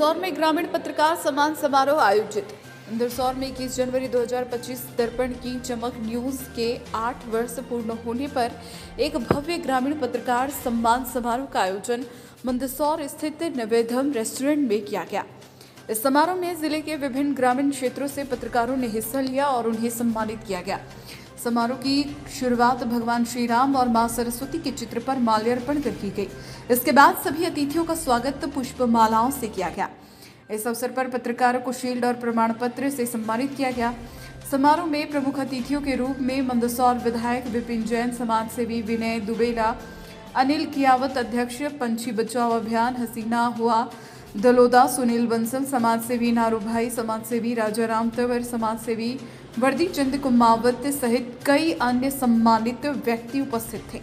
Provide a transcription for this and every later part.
मंदसौर में ग्रामीण पत्रकार सम्मान समारोह आयोजित। मंदसौर में 21 जनवरी 2025 दर्पण की चमक न्यूज के 8 वर्ष पूर्ण होने पर एक भव्य ग्रामीण पत्रकार सम्मान समारोह का आयोजन मंदसौर स्थित नवेधम रेस्टोरेंट में किया गया। इस समारोह में जिले के विभिन्न ग्रामीण क्षेत्रों से पत्रकारों ने हिस्सा लिया और उन्हें सम्मानित किया गया। समारोह की शुरुआत भगवान श्री राम और मां सरस्वती के चित्र पर माल्यार्पण कर की गई। इसके बाद सभी अतिथियों का स्वागत पुष्पमालाओं से किया गया। इस अवसर पर पत्रकारों को शील्ड और प्रमाण पत्र से सम्मानित किया गया। समारोह में प्रमुख अतिथियों के रूप में मंदसौर विधायक विपिन जैन, समाजसेवी विनय दुबेला, अनिल कियावत अध्यक्ष पंछी बचाओ अभियान, हसीना हुआ दलोदा, सुनील बंसल, समाजसेवी नारूभाई, समाजसेवी राजाराम तंवर, समाजसेवी वर्दी चंद कुमावत सहित कई अन्य सम्मानित व्यक्ति उपस्थित थे।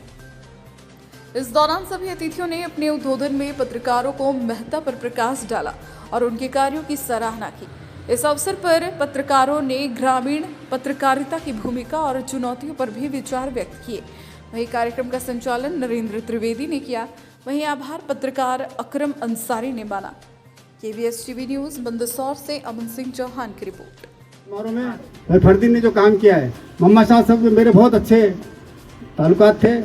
इस दौरान सभी अतिथियों ने अपने उद्बोधन में पत्रकारों को महत्ता पर प्रकाश डाला और उनके कार्यों की सराहना की। इस अवसर पर पत्रकारों ने ग्रामीण पत्रकारिता की भूमिका और चुनौतियों पर भी विचार व्यक्त किए। वहीं कार्यक्रम का संचालन नरेंद्र त्रिवेदी ने किया। वहीं आभार पत्रकार अकरम अंसारी ने माना। KBS टीवी न्यूज मंदसौर से अमन सिंह चौहान की रिपोर्ट। समारोह में फरदीन ने जो काम किया है, मम्मा शाह सब मेरे बहुत अच्छे ताल्लुकात थे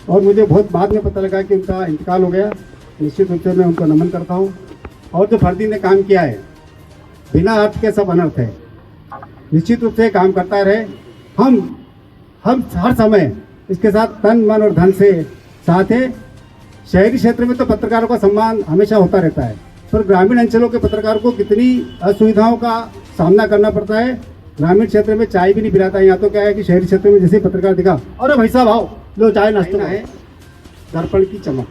और मुझे बहुत बाद में पता लगा कि उनका इंतकाल हो गया। निश्चित रूप से मैं उनको नमन करता हूँ। और जो फरदीन ने काम किया है, बिना अर्थ के सब अनर्थ है। निश्चित रूप से काम करता रहे। हम हर समय इसके साथ तन मन और धन से साथ है। शहरी क्षेत्र में तो पत्रकारों का सम्मान हमेशा होता रहता है, पर ग्रामीण अंचलों के पत्रकारों को कितनी असुविधाओं का सामना करना पड़ता है। ग्रामीण क्षेत्र में चाय भी नहीं पिलाता है। यहाँ तो क्या है कि शहरी क्षेत्र में जैसे पत्रकार दिखा, अरे भाई साहब आओ लो चाय नाश्ता है। दर्पण की चमक,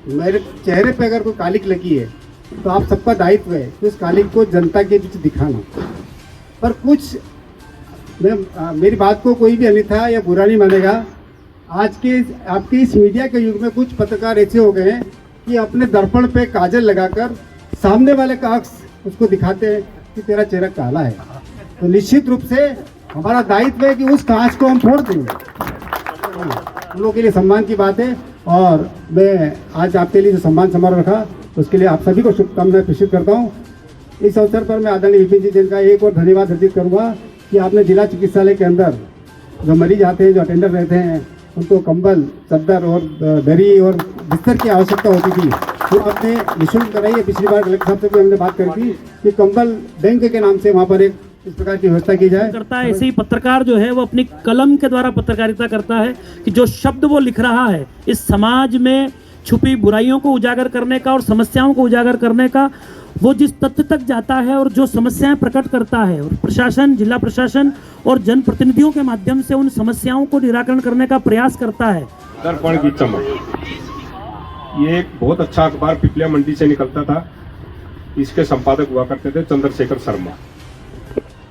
मेरे चेहरे पे अगर कोई कालिक लगी है तो आप सबका दायित्व है कि उस कालिक को जनता के बीच दिखाना। पर कुछ मेरी बात को कोई भी अन्यथा या बुरा नहीं मानेगा। आज के आपके इस मीडिया के युग में कुछ पत्रकार ऐसे हो गए हैं कि अपने दर्पण पे काजल लगाकर सामने वाले का अक्स उसको दिखाते हैं कि तेरा चेहरा काला है। तो निश्चित रूप से हमारा दायित्व है कि उस कांच को हम फोड़ देंगे। उन लोगों के लिए सम्मान की बात है और मैं आज आपके लिए जो सम्मान समारोह रखा उसके लिए आप सभी को शुभकामनाएं प्रेषित करता हूँ। इस अवसर पर मैं आदरणीय विपिन जी जिनका एक और धन्यवाद अर्पित करूँगा कि आपने जिला चिकित्सालय के अंदर जो मरीज आते हैं, जो अटेंडर रहते हैं, उनको कंबल, चादर और दरी और बिस्तर की आवश्यकता होती थी, तो आपने निःशुल्क कराई है। पिछली बार कलेक्टर साहब से भी हमने बात करी थी कि कंबल बैंक के नाम से वहाँ पर एक इस प्रकार की व्यवस्था की जाए। करता है ऐसे ही पत्रकार जो है वो अपनी कलम के द्वारा पत्रकारिता करता है कि जो शब्द वो लिख रहा है इस समाज में छुपी बुराइयों को उजागर करने का और समस्याओं को उजागर करने का, वो जिस तथ्य तक जाता है और जो समस्याएं प्रकट करता है और प्रशासन, जिला प्रशासन और जनप्रतिनिधियों के माध्यम से उन समस्याओं को निराकरण करने का प्रयास करता है। दर्पण की चमक, ये एक बहुत अच्छा अखबार पिपलिया मंडी से निकलता था। इसके संपादक हुआ करते थे चंद्रशेखर शर्मा।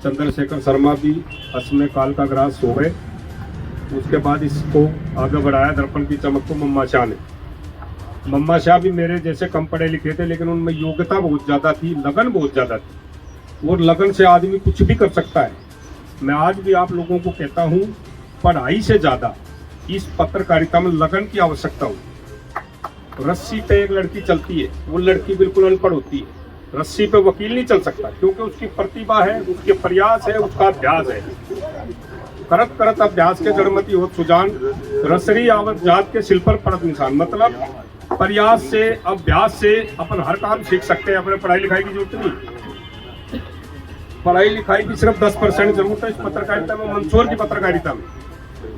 चंद्रशेखर शर्मा भी असमय काल का ग्रास हो गए। उसके बाद इसको आगे बढ़ाया दर्पण की चमक को मम्मा शाह ने। मम्मा शाह भी मेरे जैसे कम पढ़े लिखे थे, लेकिन उनमें योग्यता बहुत ज़्यादा थी, लगन बहुत ज़्यादा थी और लगन से आदमी कुछ भी कर सकता है। मैं आज भी आप लोगों को कहता हूँ, पढ़ाई से ज़्यादा इस पत्रकारिता में लगन की आवश्यकता होती। रस्सी पे एक लड़की चलती है, वो लड़की बिल्कुल अनपढ़ होती है। रस्सी पे वकील नहीं चल सकता क्योंकि उसकी प्रतिभा है, उसके प्रयास है, उसका अभ्यास है। करत करत अभ्यास के जड़मती हो सुजान, रसरी आवत जात के शिल पर पड़त निशान। मतलब प्रयास से, अभ्यास से अपन हर काम सीख सकते हैं। अपने पढ़ाई लिखाई की जरूरत नहीं। पढ़ाई लिखाई की सिर्फ 10% जरूरत है इस पत्रकारिता में, मंदसौर की पत्रकारिता में,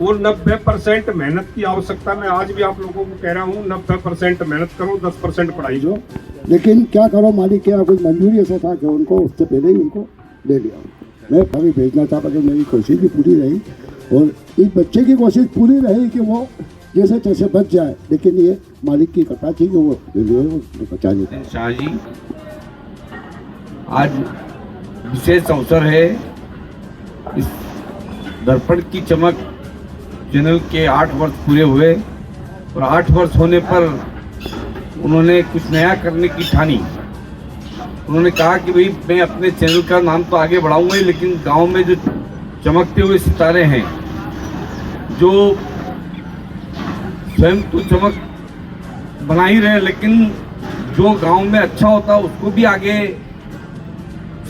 और 90% मेहनत की आवश्यकता। मैं आज भी आप लोगों को कह रहा हूँ, 90% मेहनत करो, 10% पढ़ाई जो। लेकिन क्या करो, मालिक के यहाँ कुछ मंजूरी ऐसा था कि उनको उससे पहले ही उनको ले लिया। मैं कभी भेजना था, अगर मेरी कोशिश भी पूरी रही और इस बच्चे की कोशिश पूरी रही कि वो जैसे तैसे बच जाए, लेकिन ये मालिक की कृपा थी कि वो बचा लेते। शाह जी, आज विशेष अवसर है। इस दर्पण की चमक चैनल के 8 वर्ष पूरे हुए और 8 वर्ष होने पर उन्होंने कुछ नया करने की ठानी। उन्होंने कहा कि भाई मैं अपने चैनल का नाम तो आगे बढ़ाऊंगा ही, लेकिन गांव में जो चमकते हुए सितारे हैं, जो स्वयं तो चमक बना ही रहे, लेकिन जो गांव में अच्छा होता है उसको भी आगे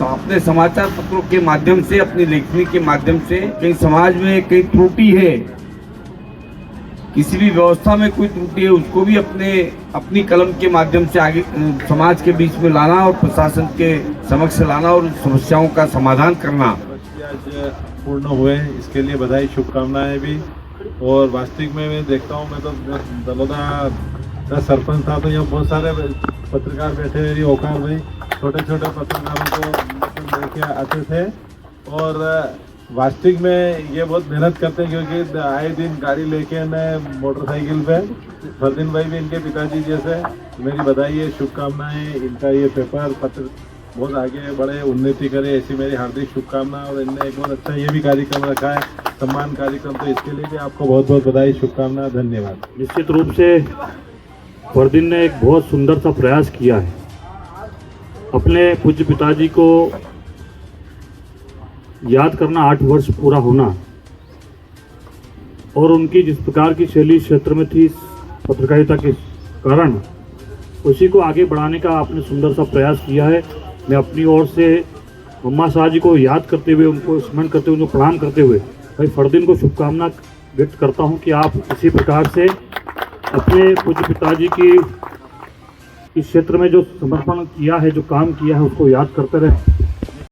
अपने समाचार पत्रों के माध्यम से, अपनी लेखनी के माध्यम से, कहीं समाज में कहीं त्रुटि है, किसी भी व्यवस्था में कोई त्रुटि है, उसको भी अपनी कलम के माध्यम से आगे समाज के बीच में लाना और प्रशासन के समक्ष लाना और समस्याओं का समाधान करना। आज पूर्ण हुए, इसके लिए बधाई, शुभकामनाएं भी। और वास्तविक में मैं देखता हूँ, मैं तो दलोदा का सरपंच था, तो यहाँ बहुत सारे पत्रकार बैठे हुए, ओकार भाई छोटे छोटे पत्रकारों को लेके आते थे। और वास्तविक में ये बहुत मेहनत करते हैं, क्योंकि आए दिन गाड़ी लेके न मोटरसाइकिल पे। फरदीन भाई भी इनके पिताजी जैसे, मेरी बधाई है, शुभकामनाएं। इनका ये पेपर पत्र बहुत आगे बढ़े, उन्नति करे, ऐसी मेरी हार्दिक शुभकामना। और इनने एक बहुत अच्छा ये भी कार्यक्रम रखा है, सम्मान कार्यक्रम, तो इसके लिए भी आपको बहुत बहुत बधाई, शुभकामना, धन्यवाद। निश्चित रूप से फरदीन ने एक बहुत सुंदर सा प्रयास किया है। अपने पूज्य पिताजी को याद करना, 8 वर्ष पूरा होना, और उनकी जिस प्रकार की शैली क्षेत्र में थी पत्रकारिता के कारण, उसी को आगे बढ़ाने का आपने सुंदर सा प्रयास किया है। मैं अपनी ओर से मम्मा शाह जी को याद करते हुए, उनको स्मरण करते हुए, उनको प्रणाम करते हुए भाई फरदीन को शुभकामना व्यक्त करता हूं कि आप इसी प्रकार से अपने पूज्य पिताजी की इस क्षेत्र में जो समर्पण किया है, जो काम किया है, उसको याद करते रहें।